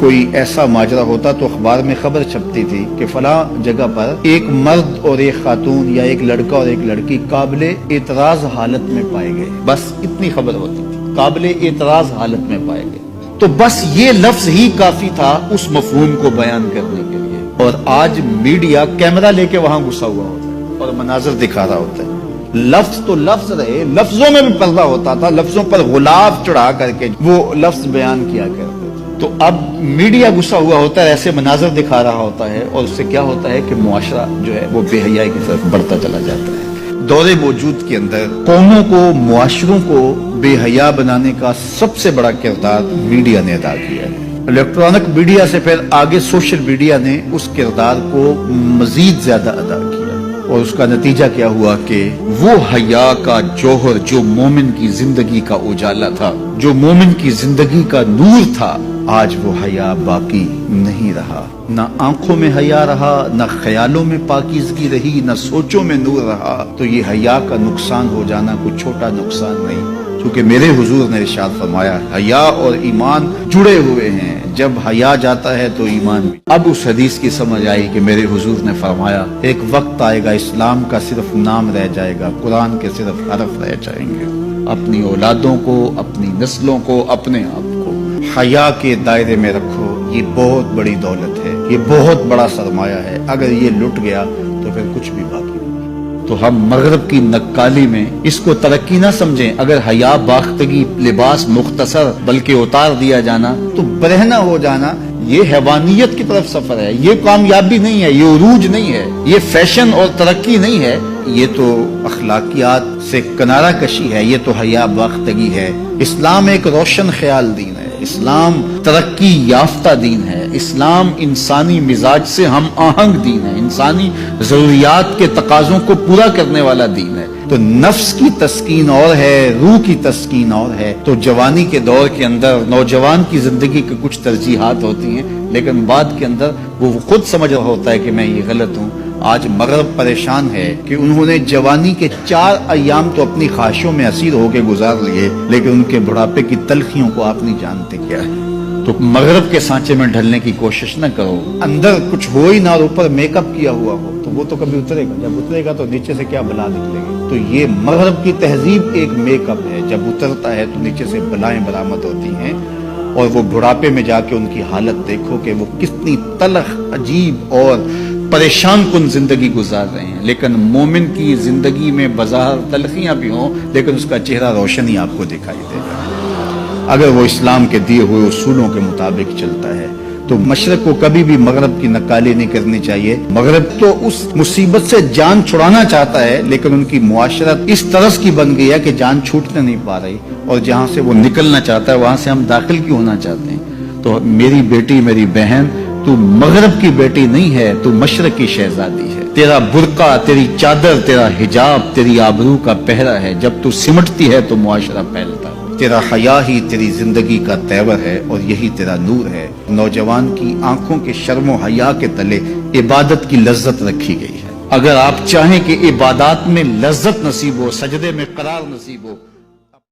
کوئی ایسا ماجرا ہوتا تو اخبار میں خبر چھپتی تھی کہ فلاں جگہ پر ایک مرد اور ایک خاتون یا ایک لڑکا اور ایک لڑکی قابل اعتراض حالت میں پائے گئے، بس اتنی خبر ہوتی تھی، قابل اعتراض حالت میں پائے گئے، تو بس یہ لفظ ہی کافی تھا اس مفہوم کو بیان کرنے کے لیے۔ اور آج میڈیا کیمرہ لے کے وہاں گھسا ہوا ہوتا ہے اور مناظر دکھا رہا ہوتا ہے، لفظ تو لفظ رہے، لفظوں میں بھی پردہ ہوتا تھا، لفظوں پر غلاف چڑھا کر کے وہ لفظ بیان کیا کرتے تھے، تو اب میڈیا گھسا ہوا ہوتا ہے، ایسے مناظر دکھا رہا ہوتا ہے، اور اس سے کیا ہوتا ہے کہ معاشرہ جو ہے وہ بے حیائی کی طرف بڑھتا چلا جاتا ہے۔ دور موجود کے اندر قوموں کو، معاشروں کو بے حیا بنانے کا سب سے بڑا کردار میڈیا نے ادا کیا ہے۔ الیکٹرانک میڈیا سے پھر آگے سوشل میڈیا نے اس کردار کو مزید زیادہ ادا کیا، اور اس کا نتیجہ کیا ہوا کہ وہ حیا کا جوہر جو مومن کی زندگی کا اجالا تھا، جو مومن کی زندگی کا نور تھا، آج وہ حیا باقی نہیں رہا، نہ آنکھوں میں حیا رہا، نہ خیالوں میں پاکیزگی رہی، نہ سوچوں میں نور رہا۔ تو یہ حیا کا نقصان ہو جانا کوئی چھوٹا نقصان نہیں، کیونکہ میرے حضور نے ارشاد فرمایا حیا اور ایمان جڑے ہوئے ہیں، جب حیا جاتا ہے تو ایمان بھی۔ اب اس حدیث کی سمجھ آئی کہ میرے حضور نے فرمایا ایک وقت آئے گا اسلام کا صرف نام رہ جائے گا، قرآن کے صرف حرف رہ جائیں گے۔ اپنی اولادوں کو، اپنی نسلوں کو، اپنے آپ کو حیا کے دائرے میں رکھو، یہ بہت بڑی دولت ہے، یہ بہت بڑا سرمایہ ہے، اگر یہ لٹ گیا تو پھر کچھ بھی باقی نہیں۔ تو ہم مغرب کی نکالی میں اس کو ترقی نہ سمجھیں، اگر حیا باختگی لباس مختصر بلکہ اتار دیا جانا تو برہنہ ہو جانا، یہ حیوانیت کی طرف سفر ہے، یہ کامیابی نہیں ہے، یہ عروج نہیں ہے، یہ فیشن اور ترقی نہیں ہے، یہ تو اخلاقیات سے کنارہ کشی ہے، یہ تو حیا باختگی ہے۔ اسلام ایک روشن خیال دین ہے، اسلام ترقی یافتہ دین ہے، اسلام انسانی مزاج سے ہم آہنگ دین ہے، انسانی ضروریات کے تقاضوں کو پورا کرنے والا دین ہے۔ تو نفس کی تسکین اور ہے، روح کی تسکین اور ہے۔ تو جوانی کے دور کے اندر نوجوان کی زندگی کے کچھ ترجیحات ہوتی ہیں، لیکن بعد کے اندر وہ خود سمجھ رہا ہوتا ہے کہ میں یہ غلط ہوں۔ آج مغرب پریشان ہے کہ انہوں نے جوانی کے 4 ایام تو اپنی خواہشوں میں اسیر ہو کے گزار لیے، لیکن ان کے بڑھاپے کی تلخیوں کو آپ نہیں جانتے کیا ہے۔ تو مغرب کے سانچے میں ڈھلنے کی کوشش نہ کرو، اندر کچھ ہو ہی نہ اور اوپر میک اپ کیا ہوا ہو تو وہ تو کبھی اترے گا، جب اترے گا تو نیچے سے کیا بلا نکلے گی۔ تو یہ مغرب کی تہذیب ایک میک اپ ہے، جب اترتا ہے تو نیچے سے بلائیں برآمد ہوتی ہیں، اور وہ بڑھاپے میں جا کے ان کی حالت دیکھو کہ وہ کتنی تلخ، عجیب اور پریشان کن زندگی گزار رہے ہیں۔ لیکن مومن کی زندگی میں بظاہر تلخیاں بھی ہوں، لیکن اس کا چہرہ روشن ہی آپ کو دکھائی دے گا اگر وہ اسلام کے دیے ہوئے اصولوں کے مطابق چلتا ہے۔ تو مشرق کو کبھی بھی مغرب کی نکالی نہیں کرنی چاہیے۔ مغرب تو اس مصیبت سے جان چھڑانا چاہتا ہے، لیکن ان کی معاشرت اس طرز کی بن گئی ہے کہ جان چھوٹنے نہیں پا رہی، اور جہاں سے وہ نکلنا چاہتا ہے وہاں سے ہم داخل کیوں ہونا چاہتے ہیں۔ تو میری بیٹی، میری بہن، تو مغرب کی بیٹی نہیں ہے، تو مشرق کی شہزادی ہے۔ تیرا برقع، تیری چادر، تیرا حجاب تیری آبرو کا پہرا ہے، جب تو سمٹتی ہے تو معاشرہ پھیلتا ہے۔ تیرا حیا ہی تیری زندگی کا تیور ہے، اور یہی تیرا نور ہے۔ نوجوان کی آنکھوں کے شرم و حیا کے تلے عبادت کی لذت رکھی گئی ہے۔ اگر آپ چاہیں کہ عبادات میں لذت نصیب ہو، سجدے میں قرار نصیب ہو،